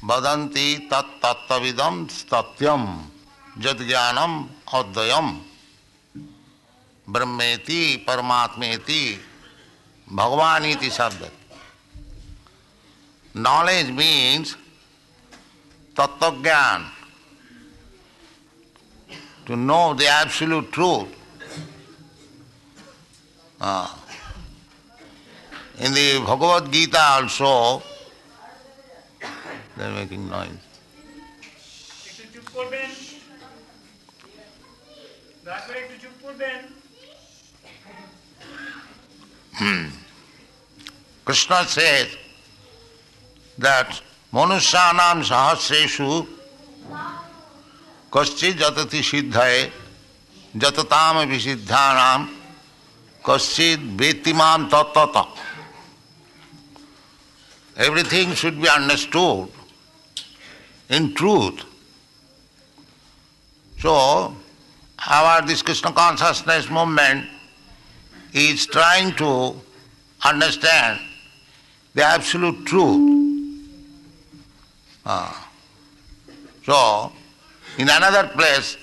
वदन्ति तत्तत्त्वविदं सत्यम जद ज्ञानम अद्वयम ब्रह्मेति परमात्मेति भगवानीति शब्द. Knowledge means tattva-gyan, to know the absolute truth. In the Bhagavad Gita also, they are making noise. Krishna says that Manusyanam sahasreshu kaschid jatati siddhaye jatatam visiddhanam kaschid vetimam tattata. Everything should be understood in truth. So, this Krishna consciousness movement is trying to understand the absolute truth. So, in another place,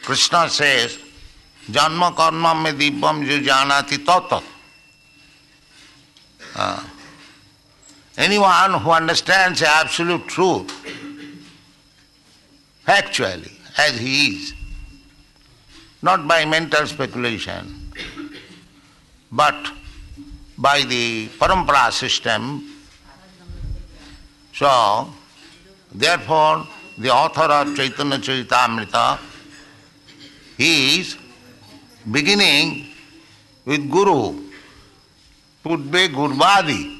Krishna says, Janma karma me dibbam jo janati tatat. Anyone who understands the absolute truth, factually, as he is, not by mental speculation, but by the parampara system. So, therefore, the author of Chaitanya Charitamrita, he is beginning with Guru, Pudbe Gurvadi.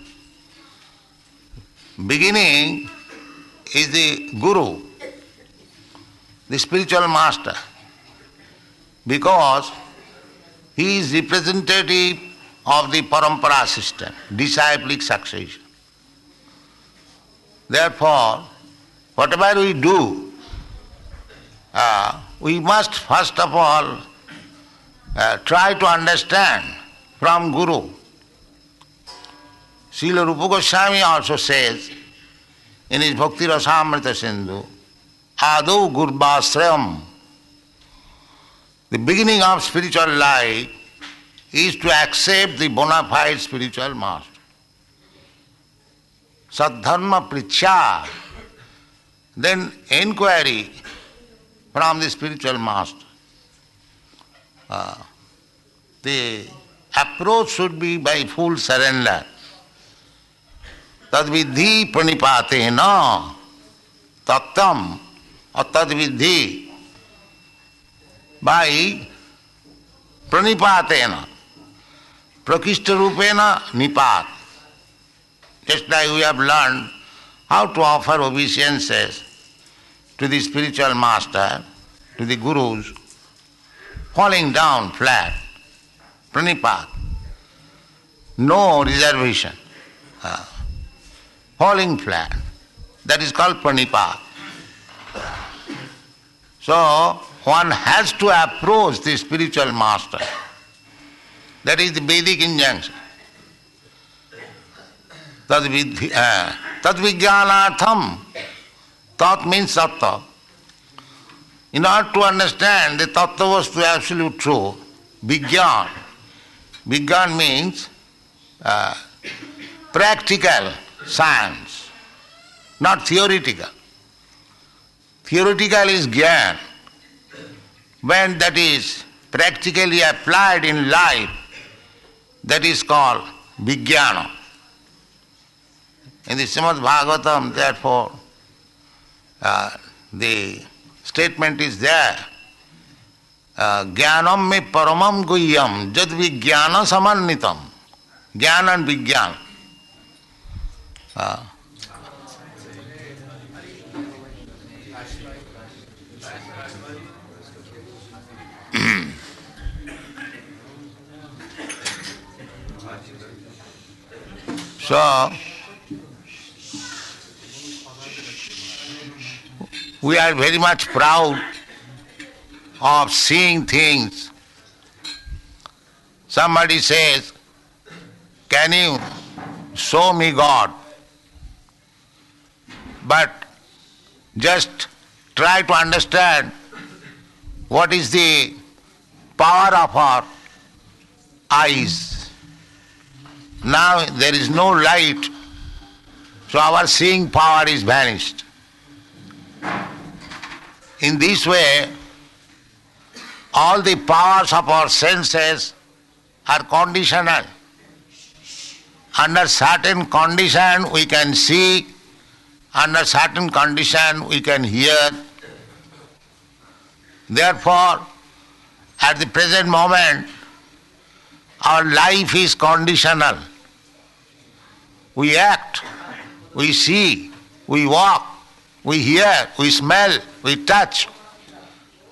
Beginning is the Guru, the spiritual master, because he is representative of the parampara system, disciplic succession. Therefore, whatever we do, we must first of all try to understand from Guru. Srila Rupa Goswami also says in his Bhakti Rasamrita Sindhu, Adau Gurvasrayam. The beginning of spiritual life is to accept the bona fide spiritual master. Sadharma prichya, then inquiry from the spiritual master. The approach should be by full surrender. Tadvidhi pranipatena tattam or tadvidhi, by pranipatena, prakishta rupena nipat. Just like we have learned how to offer obeisances to the spiritual master, to the gurus, falling down flat, pranipat, no reservation, falling flat, that is called pranipat. So, one has to approach the spiritual master. That is the Vedic injunction. Tadvijnanatham. Tat means tattva. In order to understand the tattva vastu, absolute truth, vijnan. Vijnan means practical science, not theoretical. Theoretical is jnana. When that is practically applied in life, that is called vijnana. In the Srimad Bhagavatam, therefore, the statement is there, Jnanam me paramam guhyam jad vijnana samannitam. Jnana and vijnana. So, we are very much proud of seeing things. Somebody says, can you show me God? But just try to understand what is the power of our eyes. Now there is no light, so our seeing power is vanished. In this way, all the powers of our senses are conditional. Under certain condition we can see, under certain condition we can hear. Therefore, at the present moment, our life is conditional. We act, we see, we walk, we hear, we smell, we touch,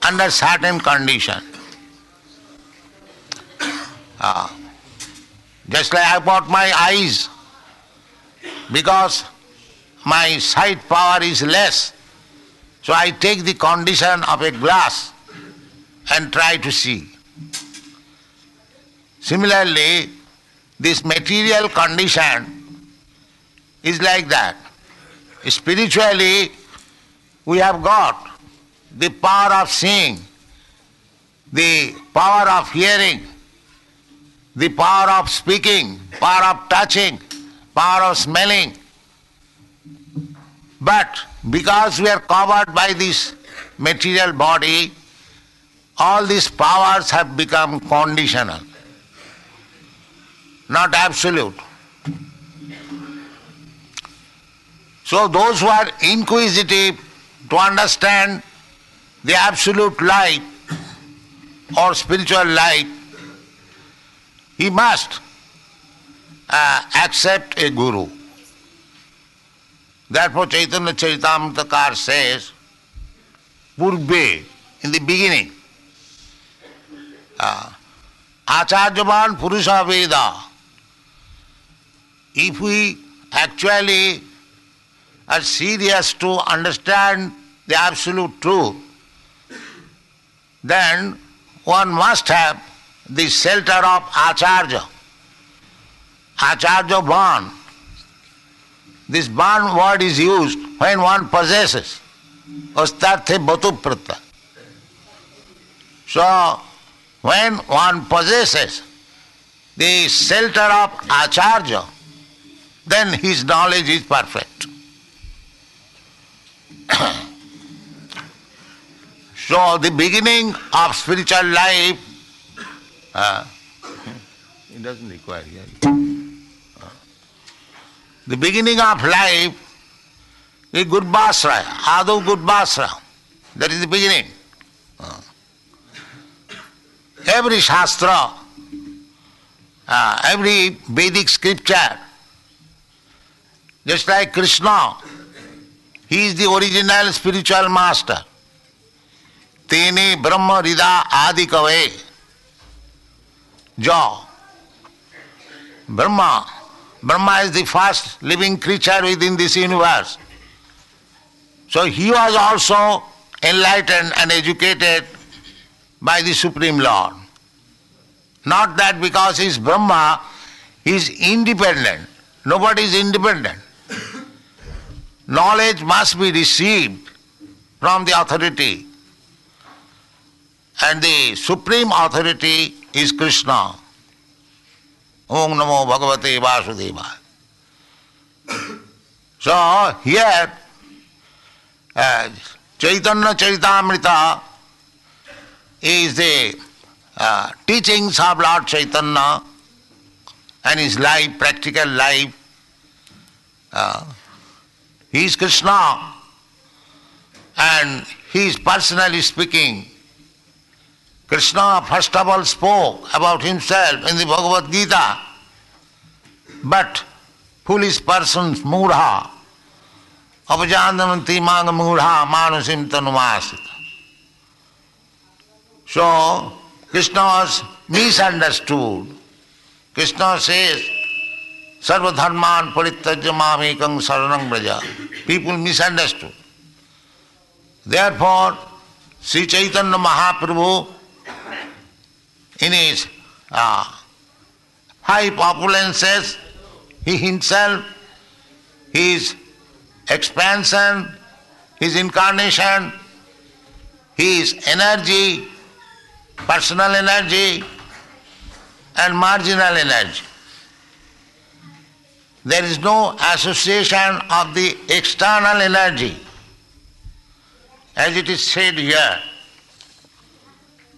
under certain condition. Just like I got my eyes, because my sight power is less, so I take the condition of a glass and try to see. Similarly, this material condition is like that. Spiritually, we have got the power of seeing, the power of hearing, the power of speaking, power of touching, power of smelling. But because we are covered by this material body, all these powers have become conditional, not absolute. So those who are inquisitive to understand the absolute life or spiritual life, he must accept a guru. Therefore Chaitanya Charitamrita says, Purve, in the beginning, Acharyavan Purusha Veda. If we actually are serious to understand the absolute truth, then one must have the shelter of Acharya. Acharya Ban. This Ban word is used when one possesses. Astarthe batu pratta. So, when one possesses the shelter of Acharya, then his knowledge is perfect. So the beginning of spiritual life, it doesn't require here. The beginning of life is Gurbasraya, Adu Gurbasraya. That is the beginning. Every Shastra, every Vedic scripture, just like Krishna, he is the original spiritual master. Tene Brahma Rida Adi Kave. Jo. Brahma is the first living creature within this universe. So he was also enlightened and educated by the Supreme Lord. Not that because he is Brahma, he is independent. Nobody is independent. Knowledge must be received from the authority. And the supreme authority is Krishna. Om Namo Bhagavate Vasudevaya. So here, Chaitanya Charitamrita is the teachings of Lord Chaitanya and his life, practical life. He is Krishna and he is personally speaking. Krishna first of all spoke about himself in the Bhagavad Gita, but foolish persons, mudha, apajandananti manga mudha manusim tanumasita. So, Krishna was misunderstood. Krishna says, Sarva dharman parityajya mamekam saranam braja. People misunderstood. Therefore, Sri Chaitanya Mahaprabhu, in his high opulences, he himself is expansion, his incarnation, his energy, personal energy and marginal energy. There is no association of the external energy. As it is said here,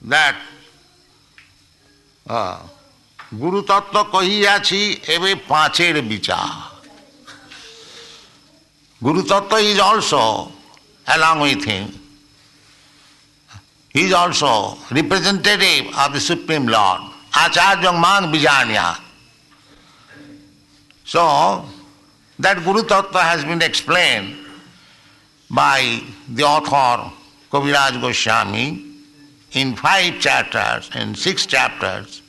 that Guru Tattva kahiyachi ebe pancher bichar. Guru Tattva is also along with him. He is also representative of the Supreme Lord. Acharyam mang bijanya. So, that Guru Tattva has been explained by the author Kaviraj Goswami in 5 chapters, in 6 chapters.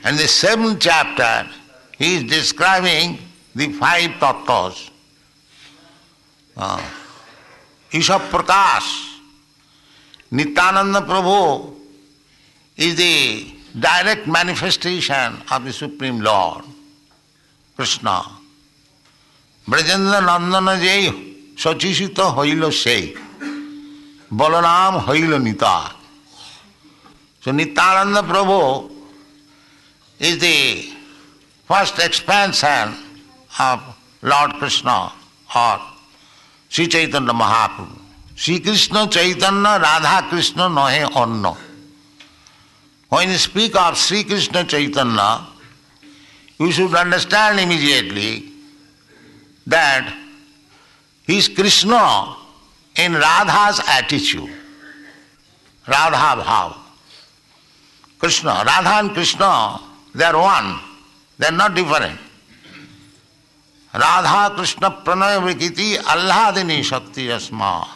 And the 7th chapter, he is describing the 5 tattvas. Isha Prakash, Nityananda Prabhu is the direct manifestation of the Supreme Lord, Krishna. Brajendra Nandana Jai Sachishita Hailo Sei, Balaram Hailo Nita. So Nityananda Prabhu is the first expansion of Lord Krishna or Sri Chaitanya Mahaprabhu. Sri Krishna Chaitanya Radha Krishna Nahe Anna. When you speak of Sri Krishna Chaitanya, you should understand immediately that he is Krishna in Radha's attitude. Radha Bhav. Krishna, Radha and Krishna, they are one. They are not different. Radha Krishna Pranaya Vikiti Allhadini Shakti Asma.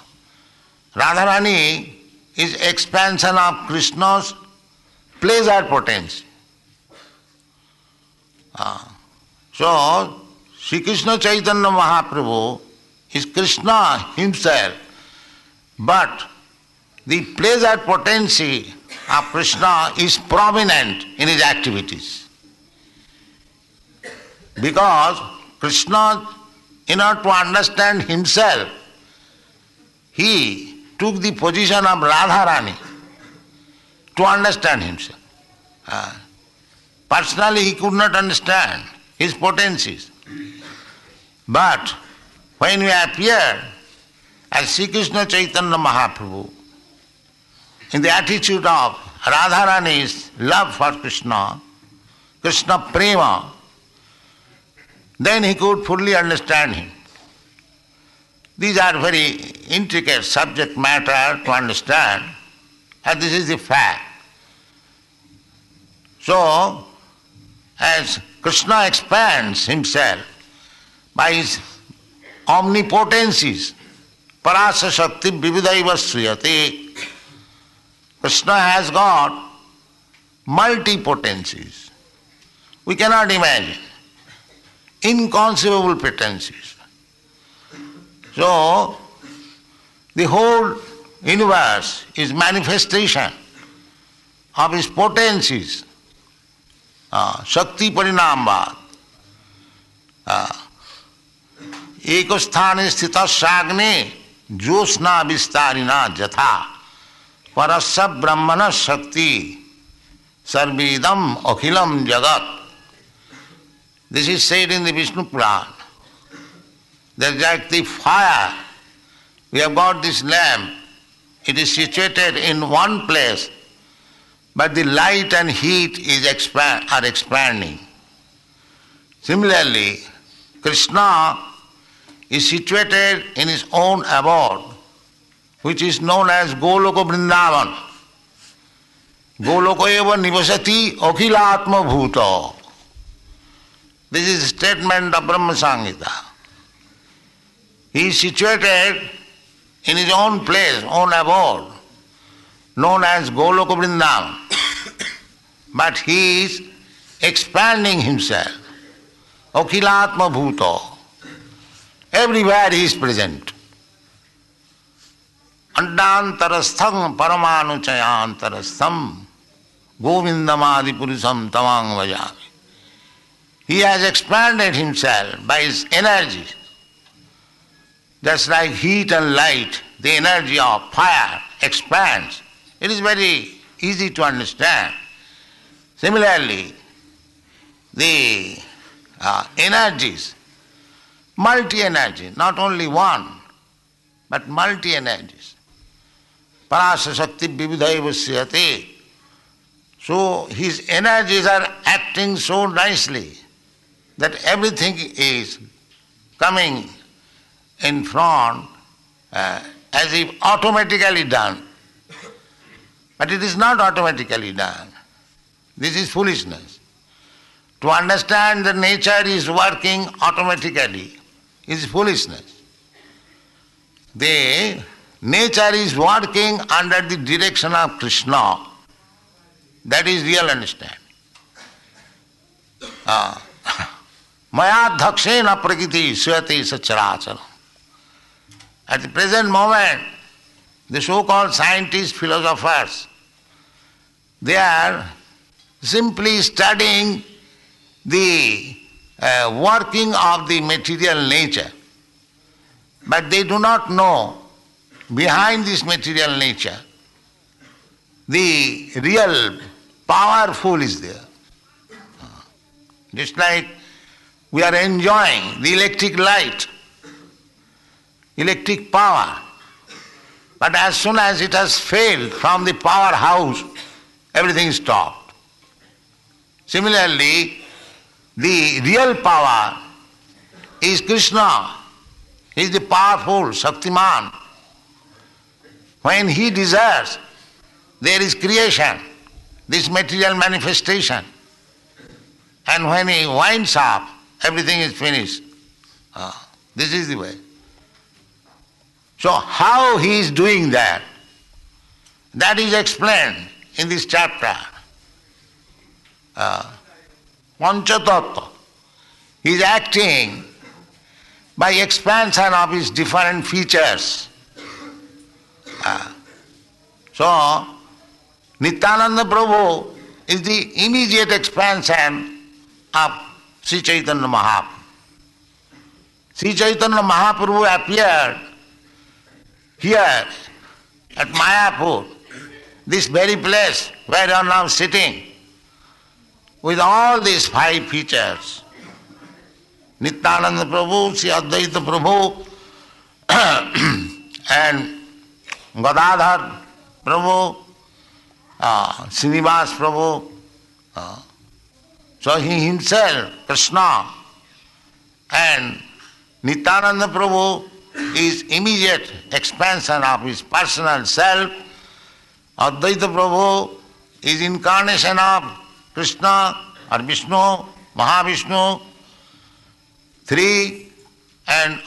Radharani is expansion of Krishna's pleasure potency. So, Sri Krishna Chaitanya Mahaprabhu is Krishna himself, but the pleasure potency of Krishna is prominent in his activities. Because Krishna, in order to understand himself, he took the position of Radharani to understand himself. Personally, he could not understand his potencies. But when we appear as Sri Krishna Chaitanya Mahaprabhu, in the attitude of Radharani's love for Krishna, Krishna Prema, then he could fully understand him. These are very intricate subject matter to understand, and this is the fact. So, as Krishna expands himself by his omnipotencies, Parasa Shakti Vividaiva Sriyate, Krishna has got multi-potencies. We cannot imagine. Inconceivable potencies. So, the whole universe is manifestation of his potencies. Shakti Parinambhat. Ekosthane sthita sagne josna vistarina jatha parasya brahmana shakti sarvedam akhilam jagat. This is said in the Vishnu Purana. That is like the fire. We have got this lamp. It is situated in one place, but the light and heat are expanding. Similarly, Krishna is situated in his own abode, which is known as Goloka Vrindavan. Goloka eva nivasati akhilatma bhuta. This is a statement of Brahma Samhita. He is situated in his own place, own abode, known as Goloka Vrindavan. But he is expanding himself. Akhilatma bhuta. Everywhere he is present. Andantarastham paramanuchayantarastham govindamadi purusam tamang vajami. He has expanded himself by his energy. Just like heat and light, the energy of fire expands. It is very easy to understand. Similarly, the energies, multi-energy, not only one, but multi-energies. Parasa Shakti Vividhaiva Sriyate. So his energies are acting so nicely that everything is coming in front as if automatically done. But it is not automatically done. This is foolishness. To understand that nature is working automatically is foolishness. The nature is working under the direction of Krishna. That is real understanding. Maya dhakshena prakriti suyate sacharacharam. At the present moment, the so-called scientists, philosophers, they are simply studying the working of the material nature. But they do not know behind this material nature the real powerful is there. Just like we are enjoying the electric light, electric power. But as soon as it has failed from the powerhouse, everything stopped. Similarly, the real power is Krishna. He is the powerful Shaktiman. When he desires, there is creation, this material manifestation. And when he winds up, everything is finished. This is the way. So how he is doing that, that is explained in this chapter. Panchatattva. He is acting by expansion of his different features. So, Nityananda Prabhu is the immediate expansion of Sri Chaitanya Mahaprabhu. Sri Chaitanya Mahaprabhu appeared here at Mayapur, this very place where you are now sitting, with all these 5 features. Nityananda Prabhu, Sri Advaita Prabhu, and Gadadhar Prabhu, Srinivas Prabhu. So he himself, Krishna, and Nityananda Prabhu is immediate expansion of his personal self. Advaita Prabhu is incarnation of Krishna or Vishnu, Mahavishnu. 3, and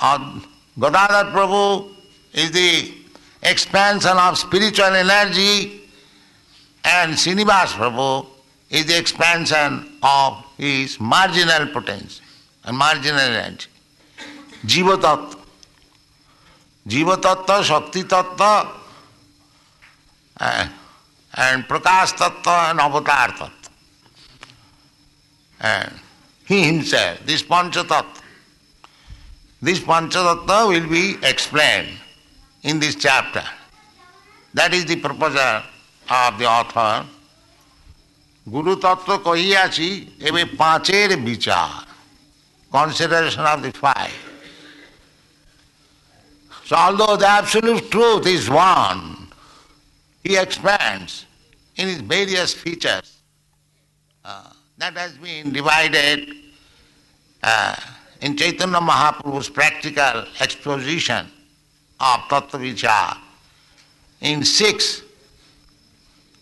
Gadadhar Prabhu is the expansion of spiritual energy, and Srinivas Prabhu is the expansion of his marginal potential and marginal energy. Jiva Tattva. Jiva Tattva, Shakti Tattva, and Prakash Tattva and Avatar Tattva. And he himself, this Pancha Tattva. This Panchatattva will be explained in this chapter. That is the proposal of the author. Guru Tattva kahiyachi ebe pancher vichar. Consideration of the 5. So although the absolute truth is one, he expands in his various features. That has been divided in Chaitanya Mahaprabhu's practical exposition of Tattva Vichar in 6,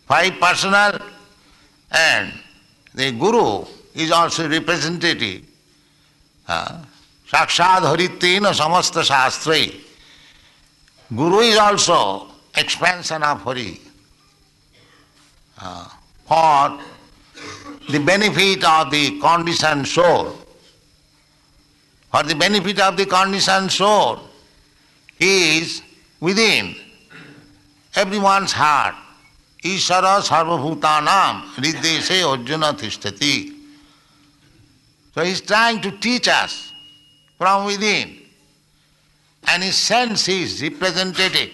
5 personal, and the Guru is also representative. Sakshad Haritvena Samasta Shastrai. Guru is also expansion of Hari for the benefit of the conditioned soul. For the benefit of the conditioned soul, he is within everyone's heart. Ishara sarvabhutanam hrideshe arjuna tishtati. So he is trying to teach us from within. And and he sends his representative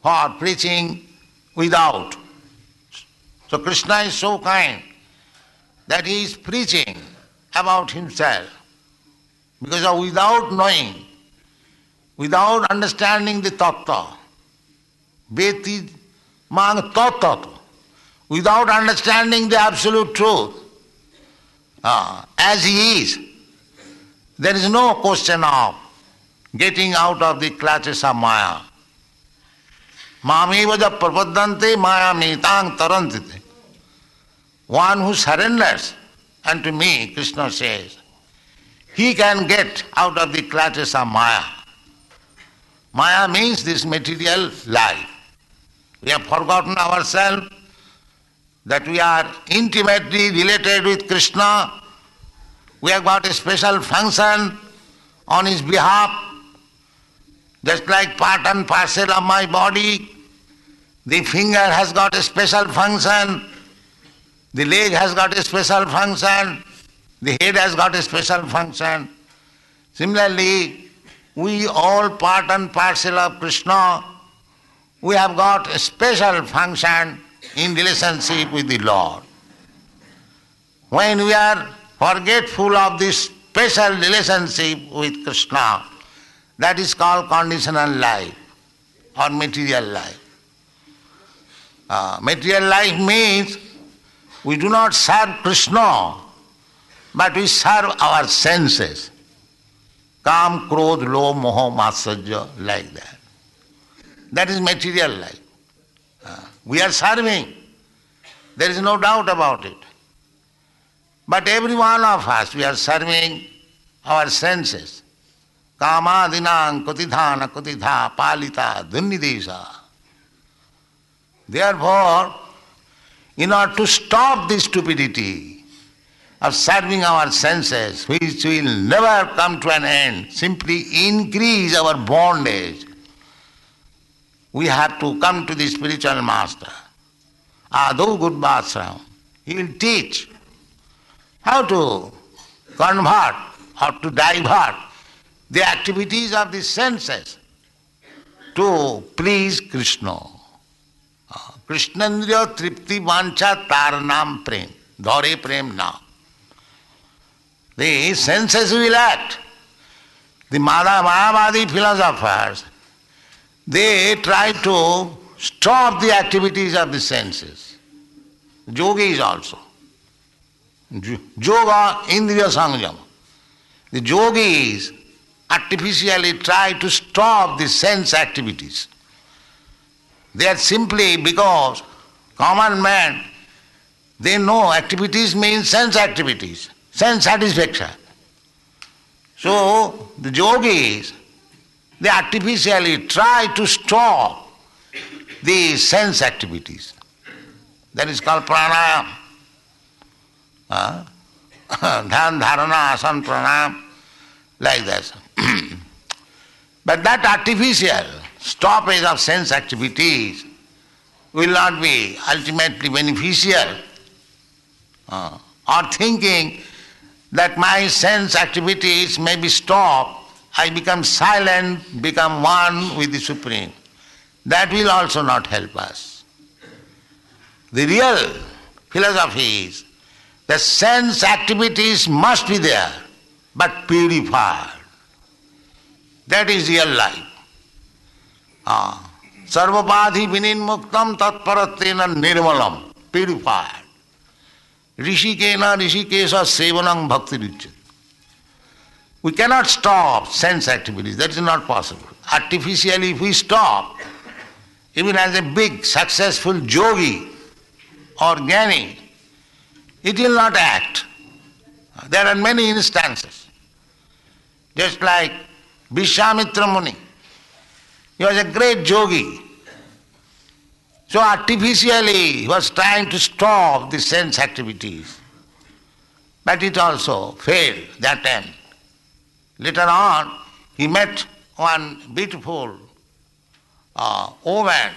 for preaching without. So Krishna is so kind that he is preaching about himself. Because of without knowing, without understanding the tattva, Veti mang tattva, without understanding the absolute truth, as he is, there is no question of getting out of the clutches of Maya. Mami vaja prapaddante maya mitang tarantite. One who surrenders unto me, Krishna says, he can get out of the clutches of Maya. Maya means this material life. We have forgotten ourselves that we are intimately related with Krishna. We have got a special function on his behalf, just like part and parcel of my body. The finger has got a special function, the leg has got a special function, the head has got a special function. Similarly, we all part and parcel of Krishna, we have got a special function in relationship with the Lord. When we are forgetful of this special relationship with Krishna, that is called conditional life or material life. Material life means we do not serve Krishna, but we serve our senses. Kam, krodh, lobh, moho, matsarya, like that. That is material life. We are serving. There is no doubt about it. But every one of us, we are serving our senses. Kamadinang kutidhana kutidha palita dhunnidesa. Therefore, in order to stop this stupidity of serving our senses, which will never come to an end, simply increase our bondage, we have to come to the spiritual master. Adau Gurvasram. He will teach how to convert or to divert the activities of the senses to please Krishna. Krishnandriya tripti vancha taranam prem. Dhare prem na. The senses will act. The Mayavadi philosophers, they try to stop the activities of the senses. Yogis also. Yoga Indriya Sanjam. The yogis artificially try to stop the sense activities. They are simply because common man, they know activities means sense activities, sense satisfaction. So the yogis, they artificially try to stop the sense activities. That is called pranayam. Dhyan, dharana, asan, pranayam, like that. But that artificial stoppage of sense activities will not be ultimately beneficial. Or thinking that my sense activities may be stopped, I become silent, become one with the Supreme. That will also not help us. The real philosophy is that sense activities must be there, but purified. That is real life. Sarvapadhi vininmuktam tatparatena nirmalam, purified. Rishikena rishikesa sevanam bhakti richyate. We cannot stop sense activities, that is not possible. Artificially if we stop, even as a big successful yogi or jnani, it will not act. There are many instances. Just like Vishwamitra Muni, he was a great yogi. So artificially he was trying to stop the sense activities. But it also failed that attempt. Later on, he met one beautiful woman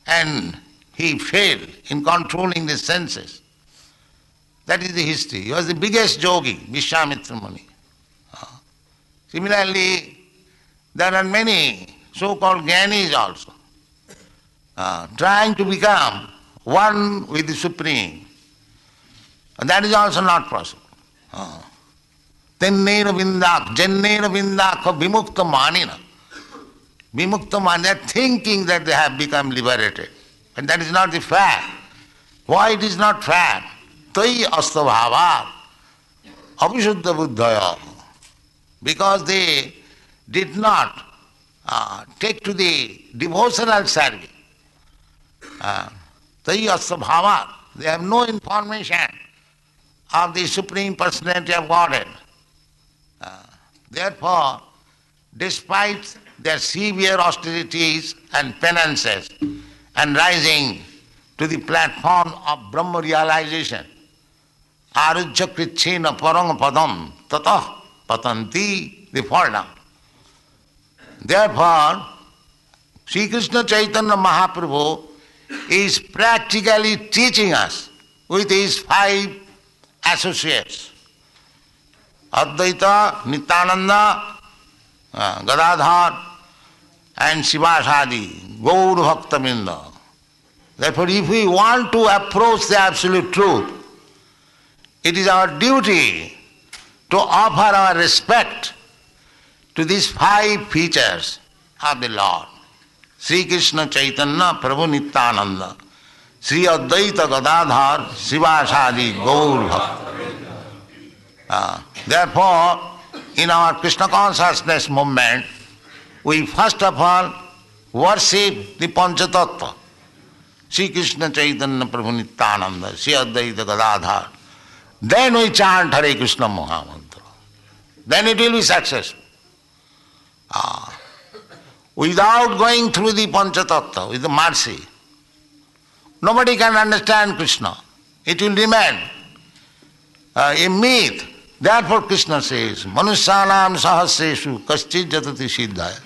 and he failed in controlling the senses. That is the history. He was the biggest yogi, Vishwamitra Muni. Similarly, there are many so-called Gyanis also, trying to become one with the Supreme. And that is also not possible. Tennena vindak, jannena vindakha vimukta manina. Vimukta manina, they are thinking that they have become liberated. And that is not the fact. Why it is not fact? Tai astabhava, abhishuddha buddhaya. Because they did not take to the devotional service. Tai astabhava, they have no information of the Supreme Personality of Godhead. Therefore, despite their severe austerities and penances and rising to the platform of Brahma realization, arujya krichena parang padam tatah patanti, they fall down. Therefore, Sri Krishna Chaitanya Mahaprabhu is practically teaching us with his 5 associates, Advaita, Nityananda, Gadadhar, and Sivasadi, Gaur Bhaktaminda. Therefore, if we want to approach the absolute truth, it is our duty to offer our respect to these 5 features of the Lord. Sri Krishna Chaitanya Prabhu Nityananda, Sri Advaita Gadadhar, Sivasadi, Gaur Bhakta. Therefore, in our Krishna consciousness movement, we first of all worship the Panchatattva, Sri Krishna Chaitanya Prabhu Nityananda, Sri Advaita Gadadhar. Then we chant Hare Krishna Mahamantra. Then it will be successful. Without going through the Panchatattva, with the mercy, nobody can understand Krishna. It will remain a myth. Therefore Krishna says, Manusyanam sahasreshu kaschid jatati siddhaya.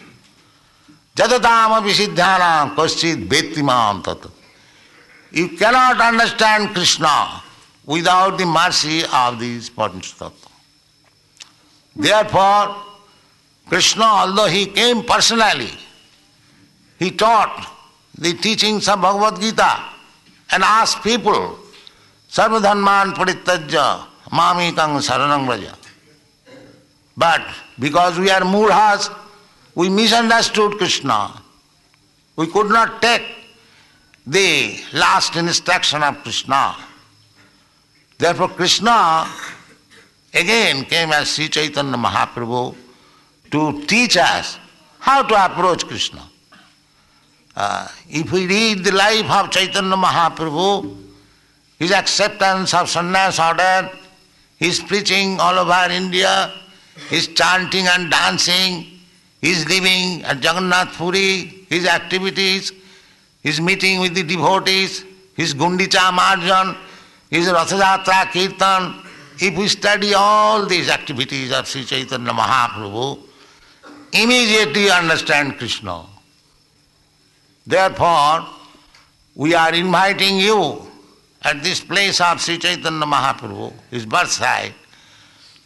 Jatatam abhisiddhanam kaschid vettimam tata. You cannot understand Krishna without the mercy of these Panchatattva. Therefore, Krishna, although he came personally, he taught the teachings of Bhagavad Gita and asked people, Sarvadharman parittajya mamikang saranam vraja. But because we are murhas, we misunderstood Krishna. We could not take the last instruction of Krishna. Therefore Krishna again came as Sri Chaitanya Mahaprabhu to teach us how to approach Krishna. If we read the life of Chaitanya Mahaprabhu, his acceptance of sannyas order, his preaching all over India, his chanting and dancing, his living at Jagannath Puri, his activities, his meeting with the devotees, his Gundicha Marjan, his Rathayatra Kirtan, if we study all these activities of Sri Chaitanya Mahaprabhu, immediately understand Krishna. Therefore, we are inviting you at this place of Sri Chaitanya Mahaprabhu, his birthsite,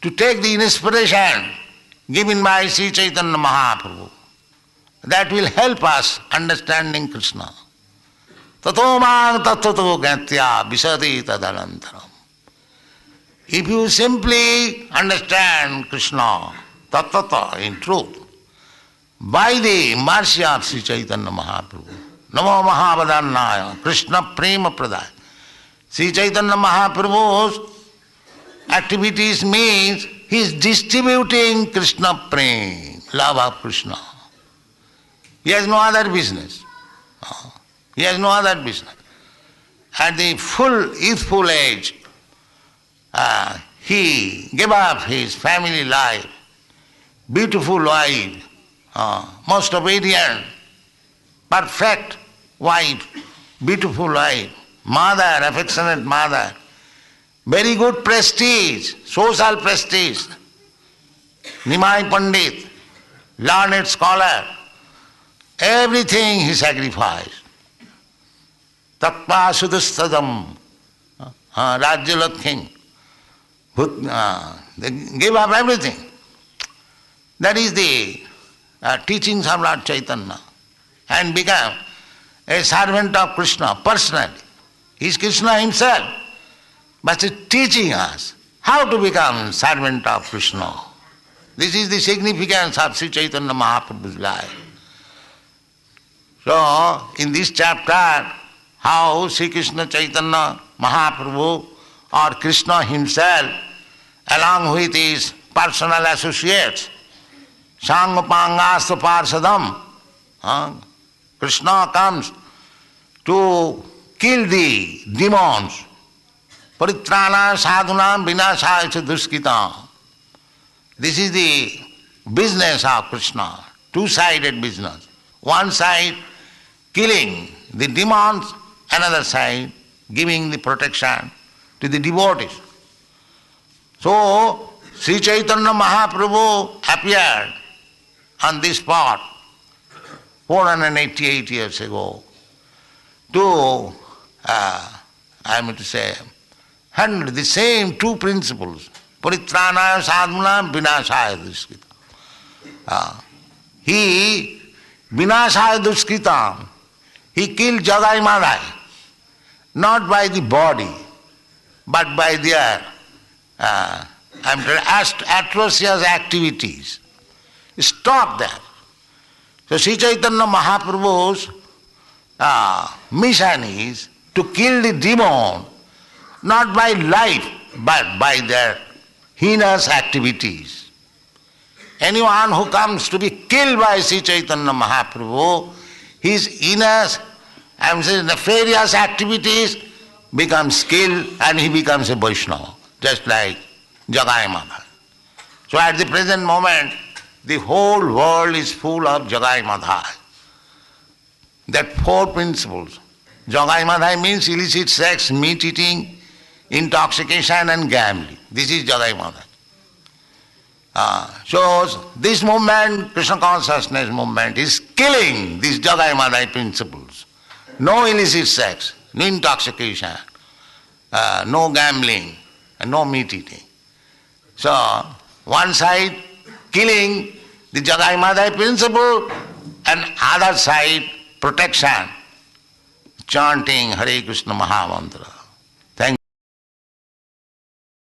to take the inspiration given by Sri Chaitanya Mahaprabhu. That will help us understanding Krishna. Tato mang tattvato gatya visati tadanantaram. If you simply understand Krishna, tattva, in truth, by the mercy of Sri Chaitanya Mahaprabhu, Namo Mahavadannaya, Krishna Prema Pradaya. Sri Chaitanya Mahaprabhu's activities means he is distributing Krishna Prema, love of Krishna. He has no other business. He has no other business. At the full youthful age, he gave up his family life, beautiful wife, most obedient, perfect wife, beautiful wife, mother, affectionate mother, very good prestige, social prestige, Nimai Pandit, learned scholar, everything he sacrificed. Tatpa Sudhastadam, Rajya King, they gave up everything. That is the teachings of Lord Chaitanya, and become a servant of Krishna personally. He is Krishna himself, but he is teaching us how to become servant of Krishna. This is the significance of Sri Chaitanya Mahaprabhu's life. So, in this chapter, how Sri Krishna Chaitanya Mahaprabhu or Krishna himself, along with his personal associates, Sangapangasta Parsadam, Krishna comes to kill the demons. Paritrana sadhunam vinashaya cha duskita. This is the business of Krishna, two-sided business. One side killing the demons, another side giving the protection to the devotees. So, Sri Chaitanya Mahaprabhu appeared on this spot 488 years ago to, I mean to say, handle the same two principles, Paritrana sadhuna vinashaya duskita. He, vinashaya duskita, he killed Jagai Madhai, not by the body, but by their atrocious activities. Stop that. So Sri Chaitanya Mahaprabhu's mission is to kill the demon, not by life, but by their heinous activities. Anyone who comes to be killed by Sri Chaitanya Mahaprabhu, his heinous, I am saying nefarious activities becomes killed and he becomes a Vaishnava, just like Jagai Madhai. So at the present moment, the whole world is full of Jagai Madhai. That four principles. Jagai Madhai means illicit sex, meat eating, intoxication and gambling. This is Jagai Madhai. So this movement, Krishna consciousness movement, is killing these Jagai Madhai principles. No illicit sex, no intoxication, no gambling, and no meat eating. So one side killing the Jagai Madhai principle, and other side protection, chanting Hare Krishna Mahamantra.